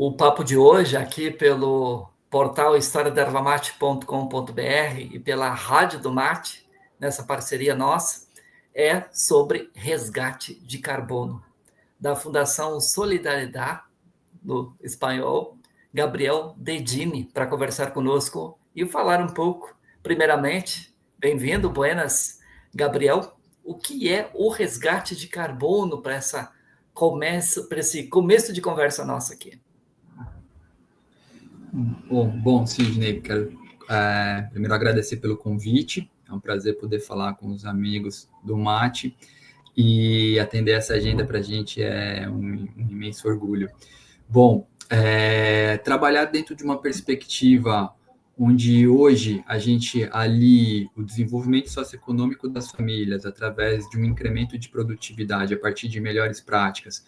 O papo de hoje, aqui pelo portal historiadervamate.com.br e pela Rádio do Mate, nessa parceria nossa, é sobre resgate de carbono, da Fundação Solidariedade, no espanhol, Gabriel Dedini, para conversar conosco e falar um pouco. Primeiramente, bem-vindo, buenas, Gabriel. O que é o resgate de carbono para esse começo de conversa nossa aqui? Bom, Sidney, quero primeiro agradecer pelo convite. É um prazer poder falar com os amigos do Mate e atender essa agenda para a gente é um imenso orgulho. Bom, trabalhar dentro de uma perspectiva onde hoje a gente alie o desenvolvimento socioeconômico das famílias através de um incremento de produtividade a partir de melhores práticas,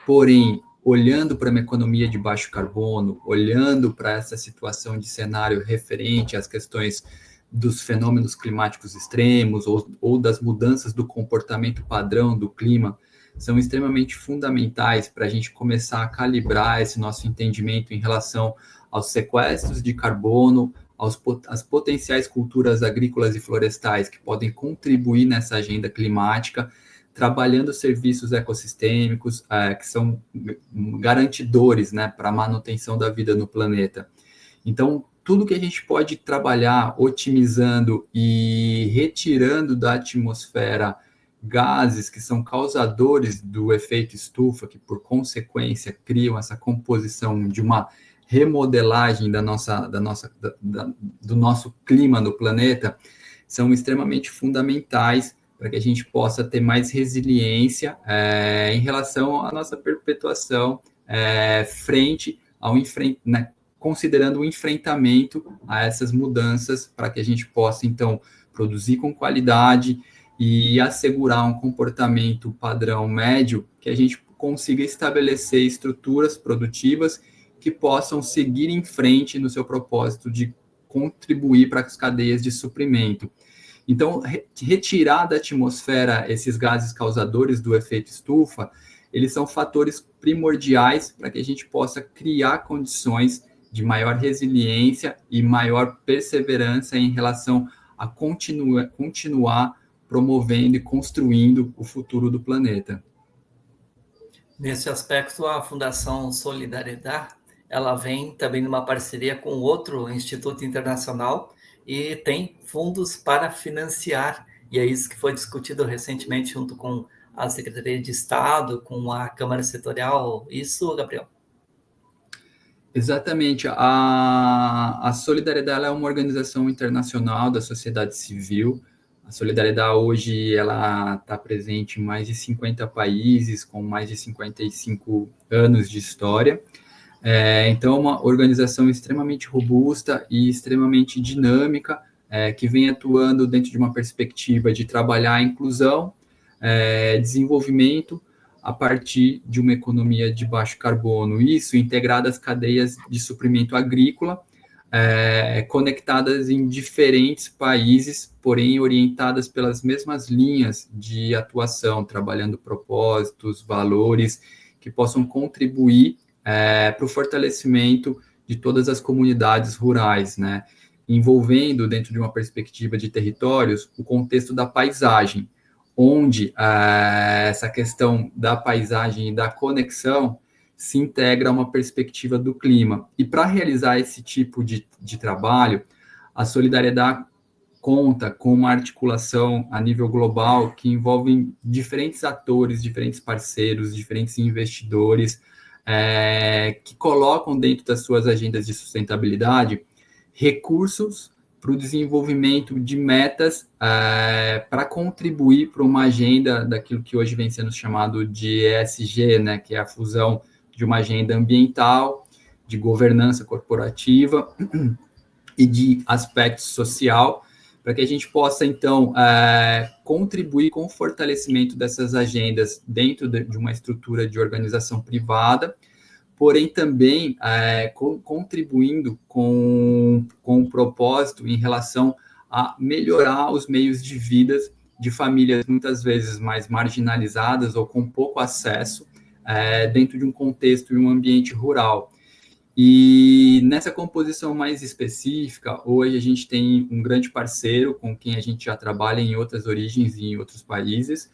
porém, olhando para uma economia de baixo carbono, olhando para essa situação de cenário referente às questões dos fenômenos climáticos extremos ou das mudanças do comportamento padrão do clima, são extremamente fundamentais para a gente começar a calibrar esse nosso entendimento em relação aos sequestros de carbono, às potenciais culturas agrícolas e florestais que podem contribuir nessa agenda climática, trabalhando serviços ecossistêmicos que são garantidores, né, para a manutenção da vida no planeta. Então, tudo que a gente pode trabalhar otimizando e retirando da atmosfera gases que são causadores do efeito estufa, que por consequência criam essa composição de uma remodelagem do nosso clima no planeta, são extremamente fundamentais para que a gente possa ter mais resiliência em relação à nossa perpetuação frente ao né, considerando o enfrentamento a essas mudanças, para que a gente possa, então, produzir com qualidade e assegurar um comportamento padrão médio, que a gente consiga estabelecer estruturas produtivas que possam seguir em frente no seu propósito de contribuir para as cadeias de suprimento. Então, retirar da atmosfera esses gases causadores do efeito estufa, eles são fatores primordiais para que a gente possa criar condições de maior resiliência e maior perseverança em relação a continuar promovendo e construindo o futuro do planeta. Nesse aspecto, a Fundação Solidariedade, ela vem também numa parceria com outro instituto internacional e tem fundos para financiar, e é isso que foi discutido recentemente junto com a Secretaria de Estado, com a Câmara Setorial. Isso, Gabriel? Exatamente. A Solidariedade é uma organização internacional da sociedade civil. A Solidariedade hoje ela está presente em mais de 50 países, com mais de 55 anos de história. Então, é uma organização extremamente robusta e extremamente dinâmica, que vem atuando dentro de uma perspectiva de trabalhar a inclusão, desenvolvimento, a partir de uma economia de baixo carbono. Isso integrado às cadeias de suprimento agrícola, conectadas em diferentes países, porém orientadas pelas mesmas linhas de atuação, trabalhando propósitos, valores, que possam contribuir para o fortalecimento de todas as comunidades rurais, né? Envolvendo, dentro de uma perspectiva de territórios, o contexto da paisagem, onde essa questão da paisagem e da conexão se integra a uma perspectiva do clima. E para realizar esse tipo de trabalho, a Solidariedade conta com uma articulação a nível global que envolve diferentes atores, diferentes parceiros, diferentes investidores, que colocam dentro das suas agendas de sustentabilidade recursos para o desenvolvimento de metas para contribuir para uma agenda daquilo que hoje vem sendo chamado de ESG, né, que é a fusão de uma agenda ambiental, de governança corporativa e de aspecto social, para que a gente possa, então, contribuir com o fortalecimento dessas agendas dentro de uma estrutura de organização privada, porém também contribuindo com um propósito em relação a melhorar os meios de vida de famílias muitas vezes mais marginalizadas ou com pouco acesso dentro de um contexto e um ambiente rural. E nessa composição mais específica, hoje a gente tem um grande parceiro com quem a gente já trabalha em outras origens e em outros países,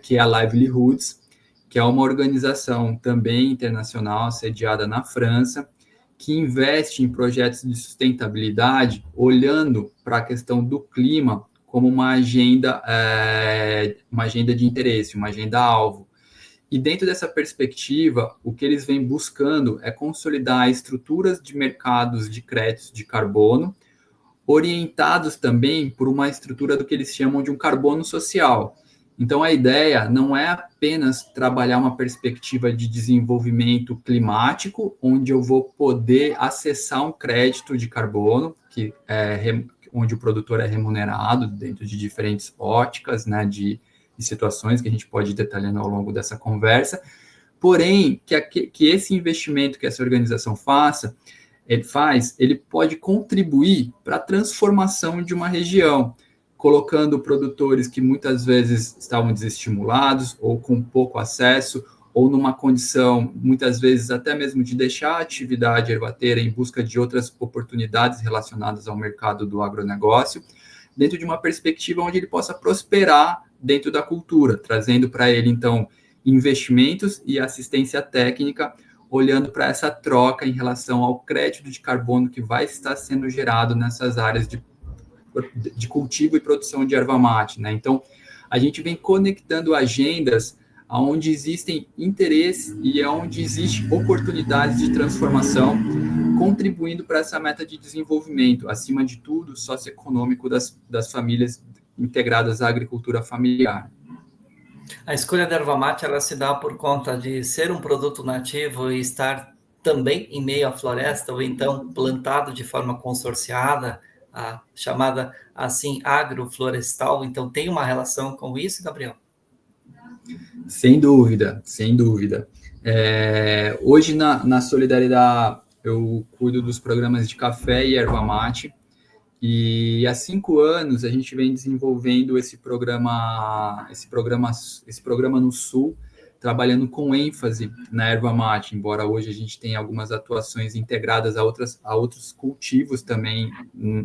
que é a Livelihoods, que é uma organização também internacional, sediada na França, que investe em projetos de sustentabilidade, olhando para a questão do clima como uma agenda de interesse, uma agenda-alvo. E dentro dessa perspectiva, o que eles vêm buscando é consolidar estruturas de mercados de créditos de carbono, orientados também por uma estrutura do que eles chamam de um carbono social. Então, a ideia não é apenas trabalhar uma perspectiva de desenvolvimento climático, onde eu vou poder acessar um crédito de carbono, onde o produtor é remunerado dentro de diferentes óticas, né, de situações que a gente pode ir detalhando ao longo dessa conversa, porém, que esse investimento que essa organização ele pode contribuir para a transformação de uma região, colocando produtores que muitas vezes estavam desestimulados ou com pouco acesso, ou numa condição, muitas vezes, até mesmo de deixar a atividade ervateira em busca de outras oportunidades relacionadas ao mercado do agronegócio, dentro de uma perspectiva onde ele possa prosperar dentro da cultura, trazendo para ele, então, investimentos e assistência técnica, olhando para essa troca em relação ao crédito de carbono que vai estar sendo gerado nessas áreas de cultivo e produção de erva mate, né? Então, a gente vem conectando agendas onde existem interesses e onde existe oportunidades de transformação, contribuindo para essa meta de desenvolvimento, acima de tudo, socioeconômico das famílias integradas à agricultura familiar. A escolha da erva mate, ela se dá por conta de ser um produto nativo e estar também em meio à floresta, ou então plantado de forma consorciada, a chamada assim agroflorestal. Então tem uma relação com isso, Gabriel? Sem dúvida, sem dúvida. Hoje na Solidariedade eu cuido dos programas de café e erva mate, e há 5 anos a gente vem desenvolvendo esse programa no Sul, trabalhando com ênfase na erva mate, embora hoje a gente tenha algumas atuações integradas a outros cultivos também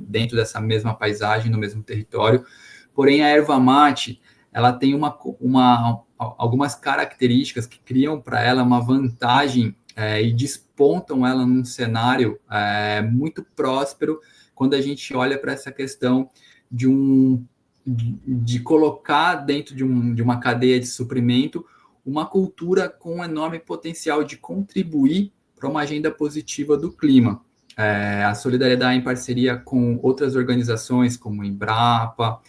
dentro dessa mesma paisagem, no mesmo território. Porém, a erva mate, ela tem algumas características que criam para ela uma vantagem e despontam ela num cenário muito próspero, quando a gente olha para essa questão de colocar dentro de uma cadeia de suprimento uma cultura com um enorme potencial de contribuir para uma agenda positiva do clima. A Solidariedade, em parceria com outras organizações como Embrapa,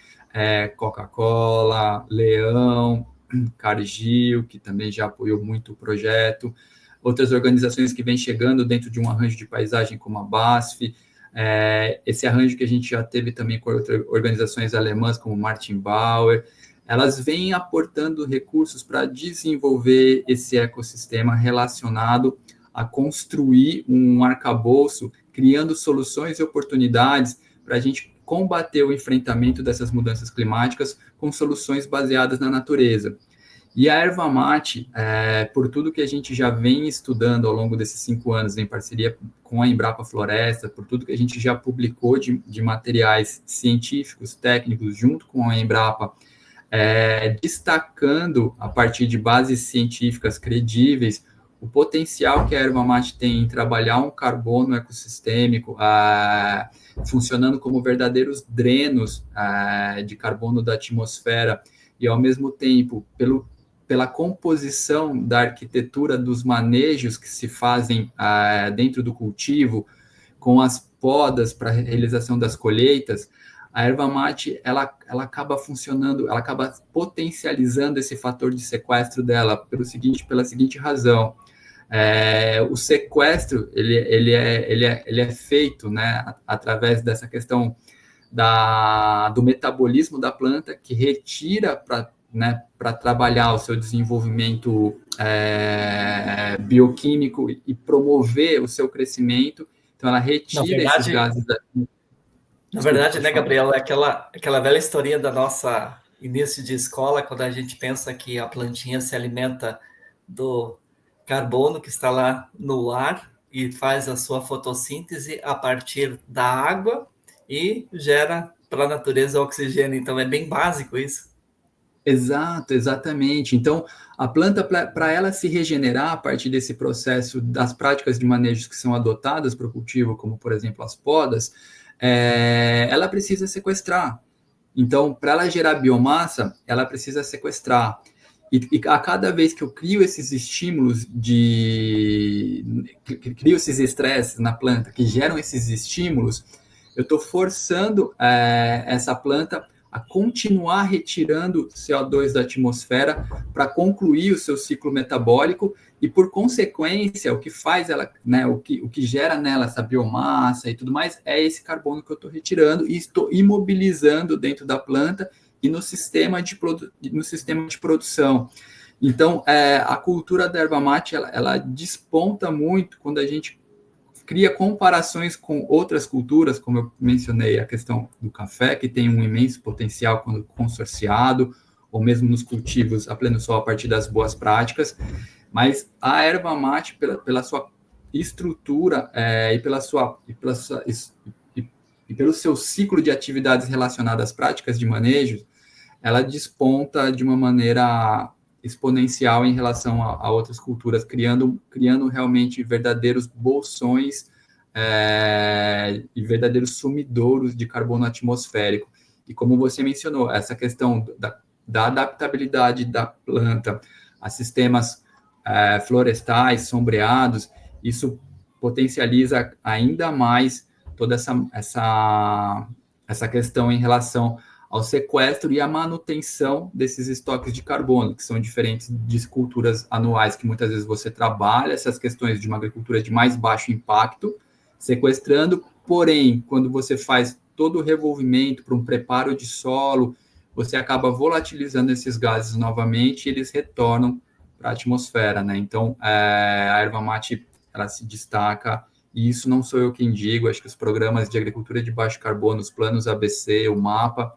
Coca-Cola, Leão, Cargill, que também já apoiou muito o projeto, outras organizações que vêm chegando dentro de um arranjo de paisagem como a BASF, esse arranjo que a gente já teve também com outras organizações alemãs, como Martin Bauer, elas vêm aportando recursos para desenvolver esse ecossistema relacionado a construir um arcabouço, criando soluções e oportunidades para a gente combater o enfrentamento dessas mudanças climáticas com soluções baseadas na natureza. E a erva mate, por tudo que a gente já vem estudando ao longo desses 5 anos, em parceria com a Embrapa Floresta, por tudo que a gente já publicou de materiais científicos, técnicos, junto com a Embrapa, destacando, a partir de bases científicas credíveis, o potencial que a erva mate tem em trabalhar um carbono ecossistêmico, funcionando como verdadeiros drenos de carbono da atmosfera, e, ao mesmo tempo, pela composição da arquitetura dos manejos que se fazem dentro do cultivo, com as podas para a realização das colheitas, a erva mate ela acaba funcionando, ela acaba potencializando esse fator de sequestro dela pela seguinte razão. O sequestro ele é feito, né, através dessa questão do metabolismo da planta, que retira para trabalhar o seu desenvolvimento bioquímico e promover o seu crescimento. Então, ela retira esses gases. Na verdade, né, Gabriel, é aquela velha historinha da nossa início de escola, quando a gente pensa que a plantinha se alimenta do carbono que está lá no ar e faz a sua fotossíntese a partir da água e gera para a natureza oxigênio. Então, é bem básico isso. Exato, exatamente. Então, a planta, para ela se regenerar a partir desse processo das práticas de manejo que são adotadas para o cultivo, como, por exemplo, as podas, ela precisa sequestrar. Então, para ela gerar biomassa, ela precisa sequestrar. E a cada vez que eu crio esses estímulos crio esses estresses na planta que geram esses estímulos, eu estou forçando essa planta a continuar retirando CO2 da atmosfera para concluir o seu ciclo metabólico e, por consequência, o que faz ela, né, o que gera nela essa biomassa e tudo mais, é esse carbono que eu estou retirando e estou imobilizando dentro da planta e no sistema de produção. Então, a cultura da erva mate, ela desponta muito quando a gente cria comparações com outras culturas, como eu mencionei, a questão do café, que tem um imenso potencial quando consorciado, ou mesmo nos cultivos a pleno sol a partir das boas práticas, mas a erva mate, pela sua estrutura e pelo seu ciclo de atividades relacionadas às práticas de manejo, ela desponta de uma maneira exponencial em relação a outras culturas, criando realmente verdadeiros bolsões e verdadeiros sumidouros de carbono atmosférico. E como você mencionou, essa questão da adaptabilidade da planta a sistemas florestais, sombreados, isso potencializa ainda mais toda essa questão em relação ao sequestro e à manutenção desses estoques de carbono, que são diferentes de culturas anuais, que muitas vezes você trabalha essas questões de uma agricultura de mais baixo impacto, sequestrando, porém, quando você faz todo o revolvimento para um preparo de solo, você acaba volatilizando esses gases novamente e eles retornam para a atmosfera, né? Então, a erva mate, ela se destaca, e isso não sou eu quem digo, acho que os programas de agricultura de baixo carbono, os planos ABC, o MAPA,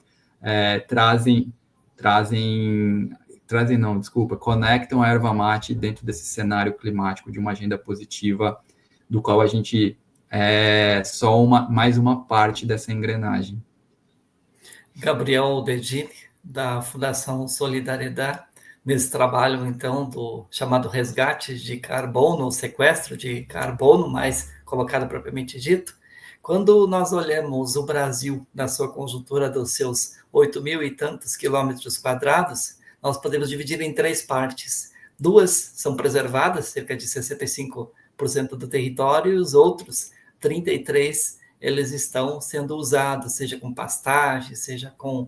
conectam a erva mate dentro desse cenário climático de uma agenda positiva, do qual a gente é só mais uma parte dessa engrenagem. Gabriel Dedini, da Fundação Solidariedade, nesse trabalho, então, do chamado resgate de carbono, ou sequestro de carbono, mais colocado propriamente dito. Quando nós olhamos o Brasil na sua conjuntura dos seus 8.000 e tantos quilômetros quadrados, nós podemos dividir em 3 partes. 2 são preservadas, cerca de 65% do território, e os outros 33% eles estão sendo usados, seja com pastagem, seja com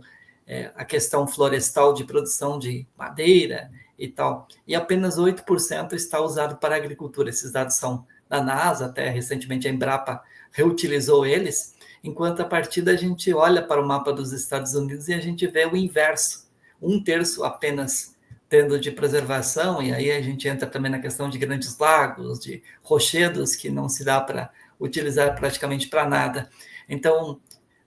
a questão florestal de produção de madeira e tal. E apenas 8% está usado para a agricultura. Esses dados são da NASA, até recentemente a Embrapa reutilizou eles, enquanto a partir da gente olha para o mapa dos Estados Unidos e a gente vê o inverso, 1/3 apenas tendo de preservação, e aí a gente entra também na questão de grandes lagos, de rochedos, que não se dá para utilizar praticamente para nada. Então,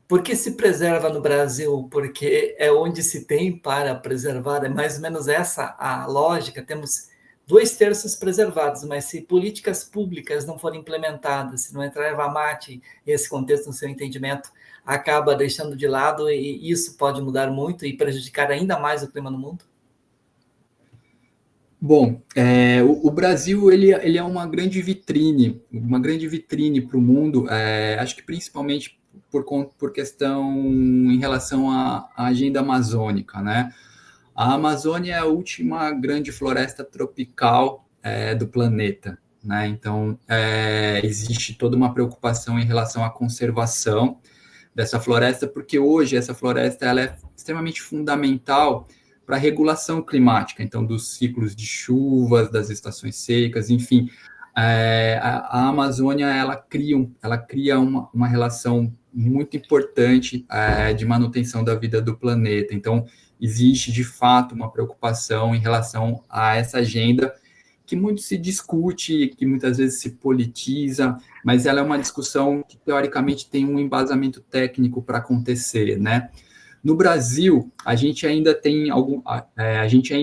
por que se preserva no Brasil? Porque é onde se tem para preservar, é mais ou menos essa a lógica. Temos 2/3 preservados, mas se políticas públicas não forem implementadas, se não entrar erva mate, esse contexto no seu entendimento, acaba deixando de lado, e isso pode mudar muito e prejudicar ainda mais o clima no mundo? Bom, o Brasil ele é uma grande vitrine para o mundo, acho que principalmente por questão em relação à agenda amazônica, né? A Amazônia é a última grande floresta tropical do planeta, né? Então, existe toda uma preocupação em relação à conservação dessa floresta, porque hoje essa floresta ela é extremamente fundamental para a regulação climática, então, dos ciclos de chuvas, das estações secas, enfim. A Amazônia ela cria uma relação muito importante de manutenção da vida do planeta. Então, existe, de fato, uma preocupação em relação a essa agenda que muito se discute, que muitas vezes se politiza, mas ela é uma discussão que, teoricamente, tem um embasamento técnico para acontecer, né? No Brasil, a gente ainda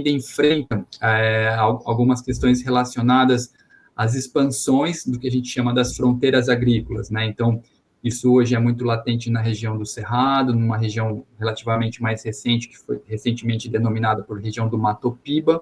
enfrenta algumas questões relacionadas as expansões do que a gente chama das fronteiras agrícolas, né? Então, isso hoje é muito latente na região do Cerrado, numa região relativamente mais recente, que foi recentemente denominada por região do Mato Piba.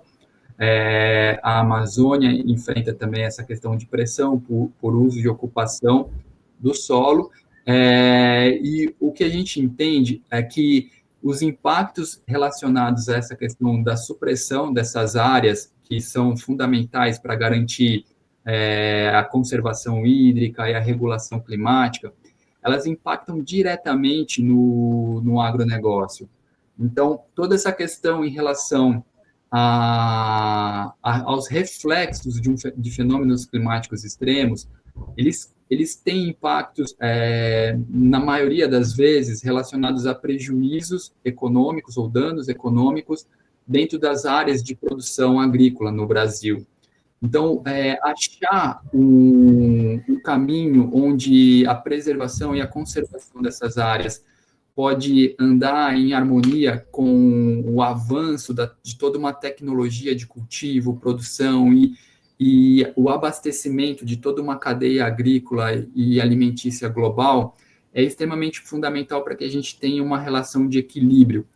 A Amazônia enfrenta também essa questão de pressão por uso e ocupação do solo. E o que a gente entende é que os impactos relacionados a essa questão da supressão dessas áreas, que são fundamentais para garantir a conservação hídrica e a regulação climática, elas impactam diretamente no agronegócio. Então, toda essa questão em relação aos reflexos de fenômenos climáticos extremos, eles têm impactos, na maioria das vezes, relacionados a prejuízos econômicos ou danos econômicos dentro das áreas de produção agrícola no Brasil. Então, achar um caminho onde a preservação e a conservação dessas áreas pode andar em harmonia com o avanço de toda uma tecnologia de cultivo, produção e o abastecimento de toda uma cadeia agrícola e alimentícia global, é extremamente fundamental para que a gente tenha uma relação de equilíbrio.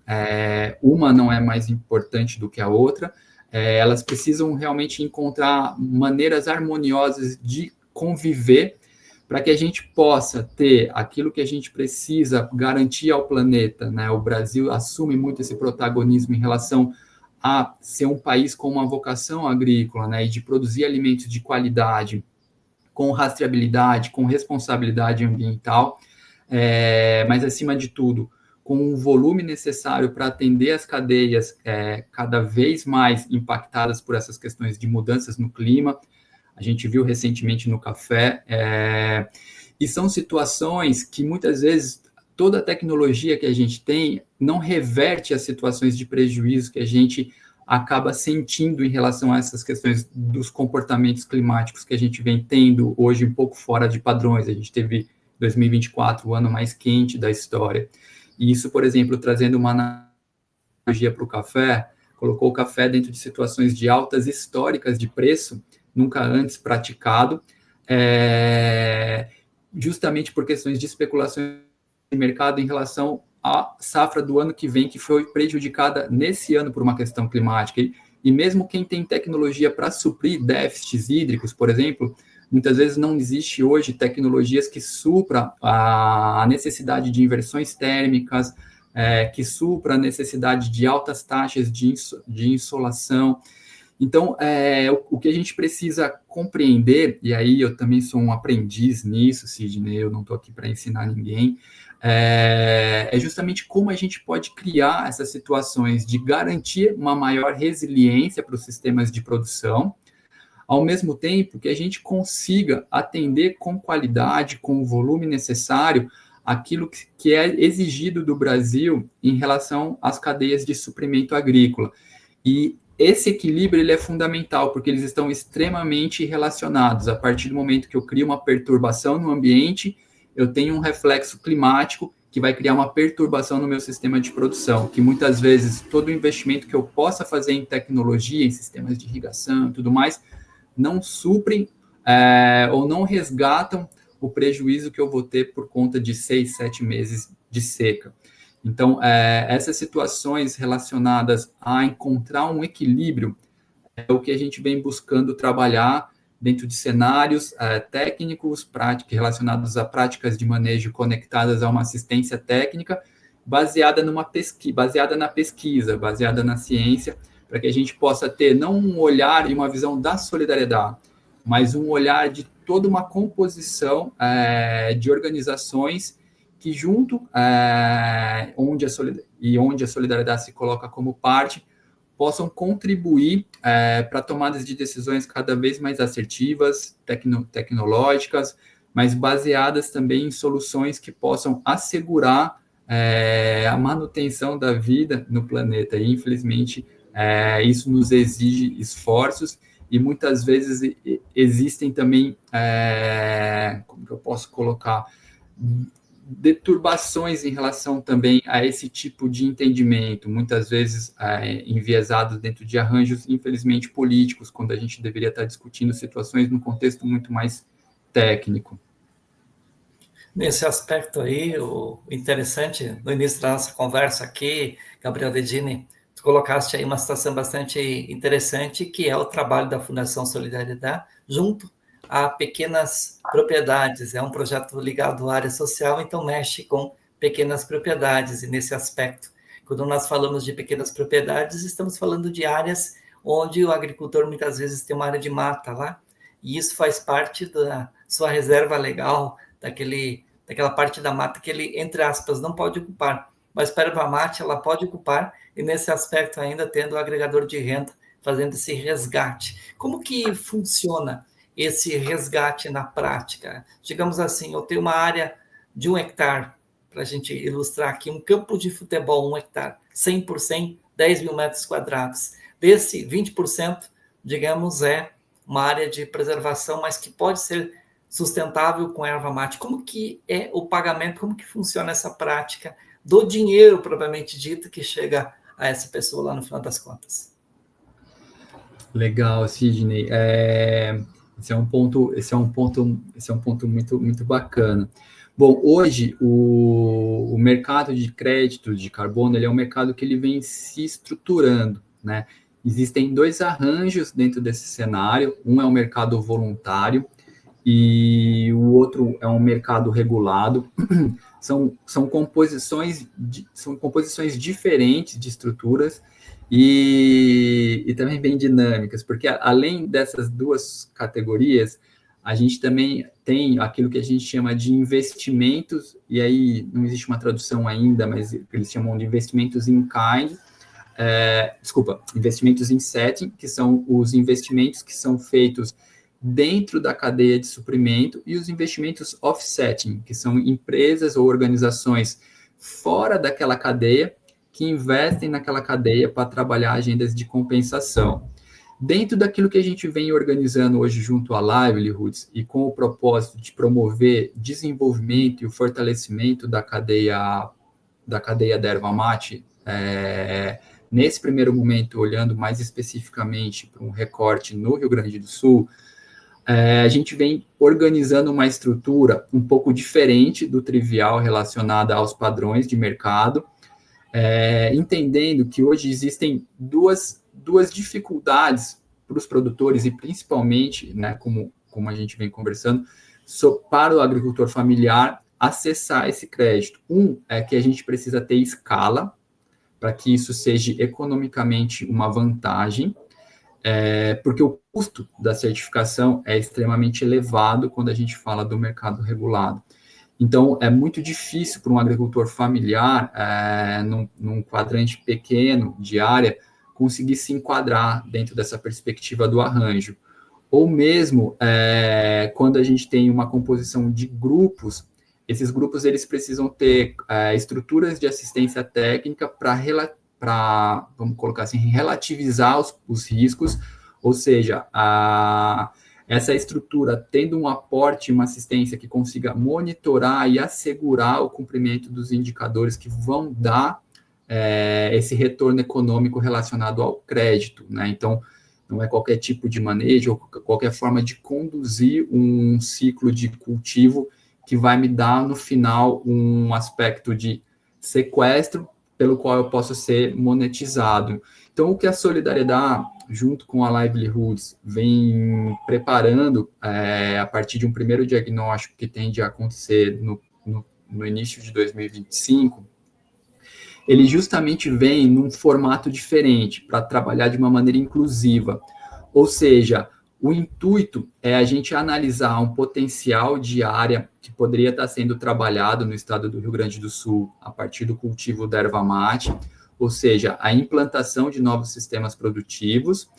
Uma não é mais importante do que a outra, elas precisam realmente encontrar maneiras harmoniosas de conviver para que a gente possa ter aquilo que a gente precisa garantir ao planeta, né? O Brasil assume muito esse protagonismo em relação a ser um país com uma vocação agrícola, né? E de produzir alimentos de qualidade, com rastreabilidade, com responsabilidade ambiental, mas, acima de tudo, com o volume necessário para atender as cadeias cada vez mais impactadas por essas questões de mudanças no clima. A gente viu recentemente no café, e são situações que, muitas vezes, toda a tecnologia que a gente tem não reverte as situações de prejuízo que a gente acaba sentindo em relação a essas questões dos comportamentos climáticos que a gente vem tendo hoje um pouco fora de padrões. A gente teve 2024, o ano mais quente da história. E isso, por exemplo, trazendo uma analogia para o café, colocou o café dentro de situações de altas históricas de preço, nunca antes praticado, justamente por questões de especulação de mercado em relação à safra do ano que vem, que foi prejudicada nesse ano por uma questão climática. E mesmo quem tem tecnologia para suprir déficits hídricos, por exemplo, muitas vezes não existe hoje tecnologias que supram a necessidade de inversões térmicas, que supra a necessidade de altas taxas de insolação. Então, o que a gente precisa compreender, e aí eu também sou um aprendiz nisso, Sidney, eu não estou aqui para ensinar ninguém, é justamente como a gente pode criar essas situações de garantir uma maior resiliência para os sistemas de produção, ao mesmo tempo que a gente consiga atender com qualidade, com o volume necessário, aquilo que é exigido do Brasil em relação às cadeias de suprimento agrícola. E esse equilíbrio ele é fundamental, porque eles estão extremamente relacionados. A partir do momento que eu crio uma perturbação no ambiente, eu tenho um reflexo climático que vai criar uma perturbação no meu sistema de produção, que muitas vezes todo o investimento que eu possa fazer em tecnologia, em sistemas de irrigação e tudo mais, não suprem ou não resgatam o prejuízo que eu vou ter por conta de 6, 7 meses de seca. Então, essas situações relacionadas a encontrar um equilíbrio é o que a gente vem buscando trabalhar dentro de cenários técnicos, relacionados a práticas de manejo conectadas a uma assistência técnica, baseada na pesquisa, baseada na ciência, para que a gente possa ter não um olhar e uma visão da solidariedade, mas um olhar de toda uma composição de organizações que junto, onde a solidariedade se coloca como parte, possam contribuir para tomadas de decisões cada vez mais assertivas, tecnológicas, mas baseadas também em soluções que possam assegurar a manutenção da vida no planeta. E, infelizmente, isso nos exige esforços e muitas vezes existem também, como que eu posso colocar, deturbações em relação também a esse tipo de entendimento, muitas vezes enviesados dentro de arranjos, infelizmente, políticos, quando a gente deveria estar discutindo situações num contexto muito mais técnico. Nesse aspecto aí, o interessante, no início da nossa conversa aqui, Gabriel Dedini, tu colocaste aí uma situação bastante interessante, que é o trabalho da Fundação Solidariedade junto a pequenas propriedades. É um projeto ligado à área social, então mexe com pequenas propriedades, e nesse aspecto, quando nós falamos de pequenas propriedades, estamos falando de áreas onde o agricultor muitas vezes tem uma área de mata lá, e isso faz parte da sua reserva legal, daquela parte da mata que ele, entre aspas, não pode ocupar. Mas para a erva mate, ela pode ocupar, e nesse aspecto ainda tendo o agregador de renda, fazendo esse resgate. Como que funciona esse resgate na prática? Digamos assim, eu tenho uma área de 1 hectare, para a gente ilustrar aqui, um campo de futebol, 1 hectare, 100 por 100, 10 mil metros quadrados. Desse, 20%, digamos, é uma área de preservação, mas que pode ser sustentável com erva mate. Como que é o pagamento, como que funciona essa prática do dinheiro propriamente dito que chega a essa pessoa lá no final das contas? Legal, Sidney. Esse é um ponto muito bacana. Bom, hoje o mercado de crédito de carbono ele é um mercado que ele vem se estruturando, né? Existem dois arranjos dentro desse cenário. Um é o mercado voluntário e o outro é um mercado regulado. São composições diferentes de estruturas e também bem dinâmicas, porque além dessas duas categorias, a gente também tem aquilo que a gente chama de investimentos, e aí não existe uma tradução ainda, mas eles chamam de investimentos in kind, investimentos in setting, que são os investimentos que são feitos dentro da cadeia de suprimento, e os investimentos offsetting, que são empresas ou organizações fora daquela cadeia, que investem naquela cadeia para trabalhar agendas de compensação. Dentro daquilo que a gente vem organizando hoje junto à Livelihoods e com o propósito de promover desenvolvimento e o fortalecimento da cadeia da erva mate, nesse primeiro momento, olhando mais especificamente para um recorte no Rio Grande do Sul, a gente vem organizando uma estrutura um pouco diferente do trivial relacionada aos padrões de mercado, entendendo que hoje existem duas dificuldades para os produtores e principalmente, né, como a gente vem conversando, para o agricultor familiar acessar esse crédito. É que a gente precisa ter escala para que isso seja economicamente uma vantagem, porque o custo da certificação é extremamente elevado quando a gente fala do mercado regulado. Então, é muito difícil para um agricultor familiar, num quadrante pequeno de área, conseguir se enquadrar dentro dessa perspectiva do arranjo. Ou mesmo, quando a gente tem uma composição de grupos, esses grupos eles precisam ter estruturas de assistência técnica para, vamos colocar assim, relativizar os riscos, ou seja, essa estrutura tendo um aporte, uma assistência que consiga monitorar e assegurar o cumprimento dos indicadores que vão dar esse retorno econômico relacionado ao crédito, né? Então, não é qualquer tipo de manejo ou qualquer forma de conduzir um ciclo de cultivo que vai me dar, no final, um aspecto de sequestro pelo qual eu posso ser monetizado. Então, o que a Solidariedade, junto com a Livelihoods, vem preparando a partir de um primeiro diagnóstico que tende a acontecer no início de 2025, ele justamente vem num formato diferente, para trabalhar de uma maneira inclusiva. Ou seja, o intuito é a gente analisar um potencial de área que poderia estar sendo trabalhado no estado do Rio Grande do Sul a partir do cultivo da erva mate, ou seja, a implantação de novos sistemas produtivos,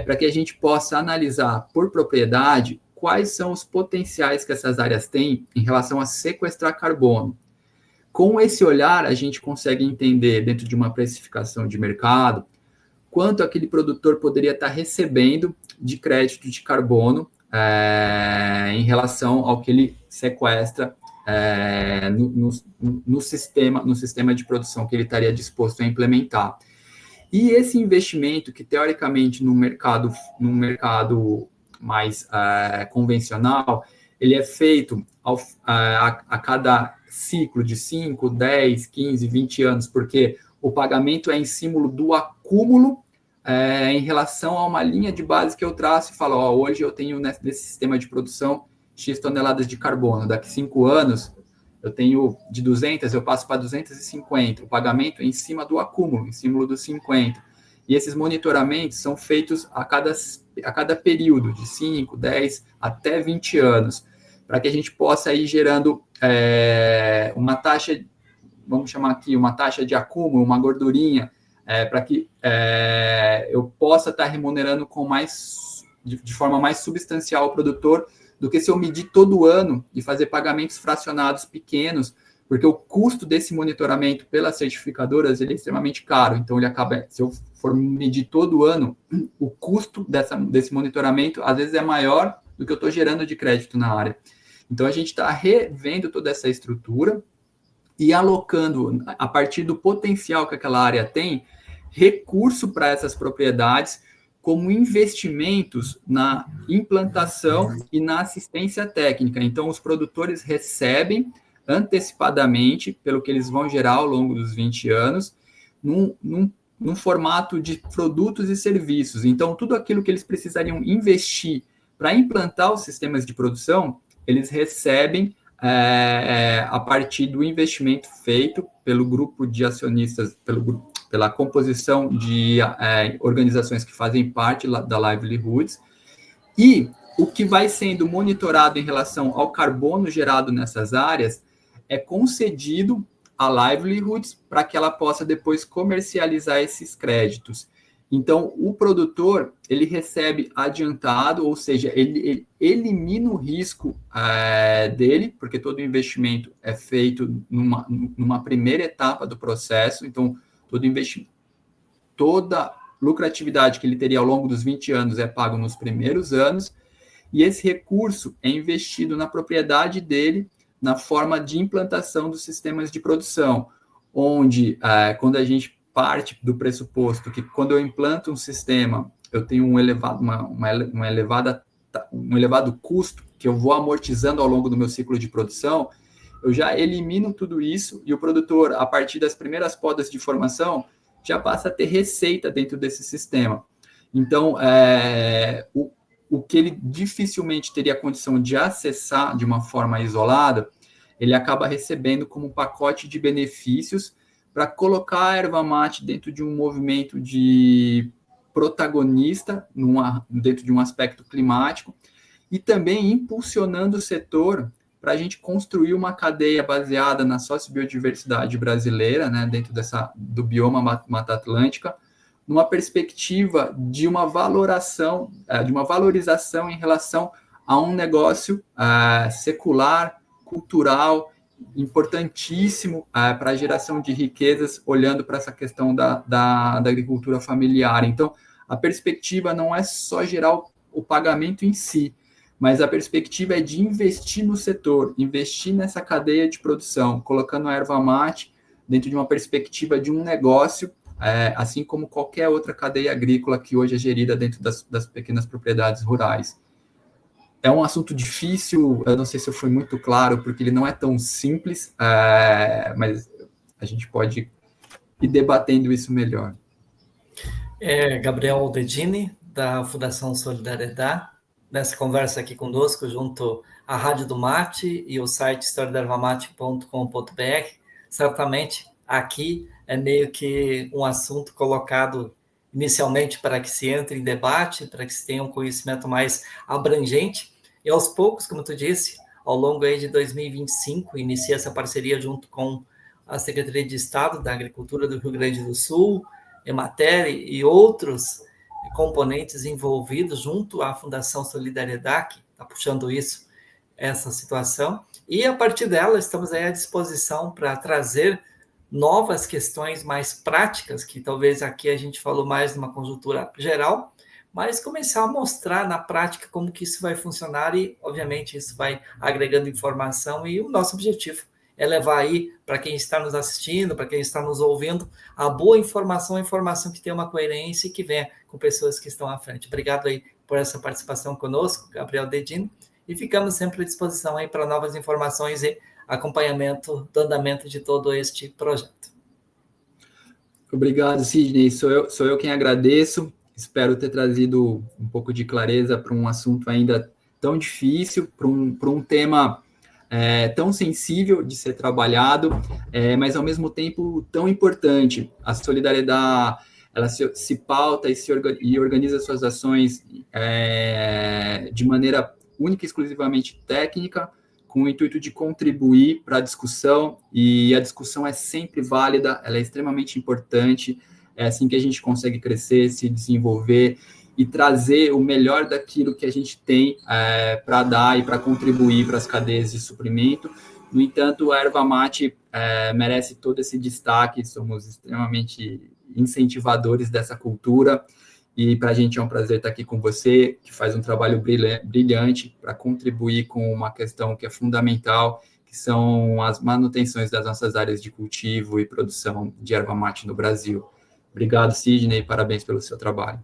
para que a gente possa analisar por propriedade quais são os potenciais que essas áreas têm em relação a sequestrar carbono. Com esse olhar, a gente consegue entender, dentro de uma precificação de mercado, quanto aquele produtor poderia estar recebendo de crédito de carbono em relação ao que ele sequestra no sistema de produção que ele estaria disposto a implementar. E esse investimento, que teoricamente no mercado mais convencional, ele é feito a cada ciclo de 5, 10, 15, 20 anos, porque o pagamento é em símbolo do acúmulo em relação a uma linha de base que eu traço e falo, hoje eu tenho nesse sistema de produção X toneladas de carbono, daqui 5 anos eu tenho de 200, eu passo para 250, o pagamento é em cima do acúmulo, em símbolo dos 50. E esses monitoramentos são feitos a cada período, de 5, 10 até 20 anos, para que a gente possa ir gerando uma taxa, vamos chamar aqui, uma taxa de acúmulo, uma gordurinha, para que eu possa estar remunerando de forma mais substancial o produtor, do que se eu medir todo ano e fazer pagamentos fracionados pequenos, porque o custo desse monitoramento pelas certificadoras ele é extremamente caro. Então, ele acaba, se eu for medir todo ano, o custo desse monitoramento, às vezes, é maior do que eu estou gerando de crédito na área. Então, a gente está revendo toda essa estrutura e alocando, a partir do potencial que aquela área tem, recurso para essas propriedades, como investimentos na implantação e na assistência técnica. Então, os produtores recebem antecipadamente, pelo que eles vão gerar ao longo dos 20 anos, num formato de produtos e serviços. Então, tudo aquilo que eles precisariam investir para implantar os sistemas de produção, eles recebem a partir do investimento feito pelo grupo de acionistas, pela composição de organizações que fazem parte da Livelihoods, e o que vai sendo monitorado em relação ao carbono gerado nessas áreas é concedido à Livelihoods para que ela possa depois comercializar esses créditos. Então, o produtor, ele recebe adiantado, ou seja, ele elimina o risco dele, porque todo investimento é feito numa primeira etapa do processo. Então, toda lucratividade que ele teria ao longo dos 20 anos é pago nos primeiros anos, e esse recurso é investido na propriedade dele, na forma de implantação dos sistemas de produção, onde, quando a gente parte do pressuposto que quando eu implanto um sistema, eu tenho um elevado custo que eu vou amortizando ao longo do meu ciclo de produção, eu já elimino tudo isso e o produtor, a partir das primeiras podas de formação, já passa a ter receita dentro desse sistema. Então, o que ele dificilmente teria condição de acessar de uma forma isolada, ele acaba recebendo como um pacote de benefícios para colocar a erva mate dentro de um movimento de protagonista, dentro de um aspecto climático, e também impulsionando o setor para a gente construir uma cadeia baseada na sociobiodiversidade brasileira, né, dentro do bioma Mata Atlântica, numa perspectiva de uma valorização em relação a um negócio secular, cultural, importantíssimo para a geração de riquezas, olhando para essa questão da agricultura familiar. Então, a perspectiva não é só gerar o pagamento em si, mas a perspectiva é de investir no setor, investir nessa cadeia de produção, colocando a erva mate dentro de uma perspectiva de um negócio, assim como qualquer outra cadeia agrícola que hoje é gerida dentro das pequenas propriedades rurais. É um assunto difícil, eu não sei se eu fui muito claro, porque ele não é tão simples, mas a gente pode ir debatendo isso melhor. Gabriel Dedini, da Fundação Solidariedade, nessa conversa aqui conosco, junto à Rádio do Mate e o site historiadervamate.com.br. Certamente, aqui é meio que um assunto colocado inicialmente para que se entre em debate, para que se tenha um conhecimento mais abrangente, e aos poucos, como tu disse, ao longo aí de 2025, inicia essa parceria junto com a Secretaria de Estado da Agricultura do Rio Grande do Sul, Emater e outros componentes envolvidos junto à Fundação Solidariedade, que está puxando essa situação, e a partir dela estamos aí à disposição para trazer novas questões mais práticas, que talvez aqui a gente falou mais numa conjuntura geral, mas começar a mostrar na prática como que isso vai funcionar e, obviamente, isso vai agregando informação e o nosso objetivo é levar aí para quem está nos assistindo, para quem está nos ouvindo, a boa informação, a informação que tem uma coerência e que venha com pessoas que estão à frente. Obrigado aí por essa participação conosco, Gabriel Dedino, e ficamos sempre à disposição aí para novas informações e acompanhamento do andamento de todo este projeto. Obrigado, Sidney. Sou eu quem agradeço. Espero ter trazido um pouco de clareza para um assunto ainda tão difícil, para um tema tão sensível de ser trabalhado, mas ao mesmo tempo tão importante. A solidariedade, ela se pauta e organiza suas ações de maneira única e exclusivamente técnica, com o intuito de contribuir para a discussão, e a discussão é sempre válida, ela é extremamente importante, é assim que a gente consegue crescer, se desenvolver e trazer o melhor daquilo que a gente tem para dar e para contribuir para as cadeias de suprimento. No entanto, a erva mate merece todo esse destaque, somos extremamente incentivadores dessa cultura, e para a gente é um prazer estar aqui com você, que faz um trabalho brilhante para contribuir com uma questão que é fundamental, que são as manutenções das nossas áreas de cultivo e produção de erva mate no Brasil. Obrigado, Sidney, e parabéns pelo seu trabalho.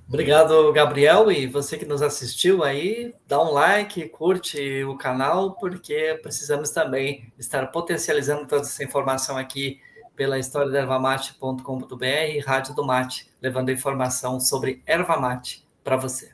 Obrigado, Gabriel, e você que nos assistiu aí, dá um like, curte o canal, porque precisamos também estar potencializando toda essa informação aqui pela historiadervamate.com.br, Rádio do Mate, levando informação sobre erva mate para você.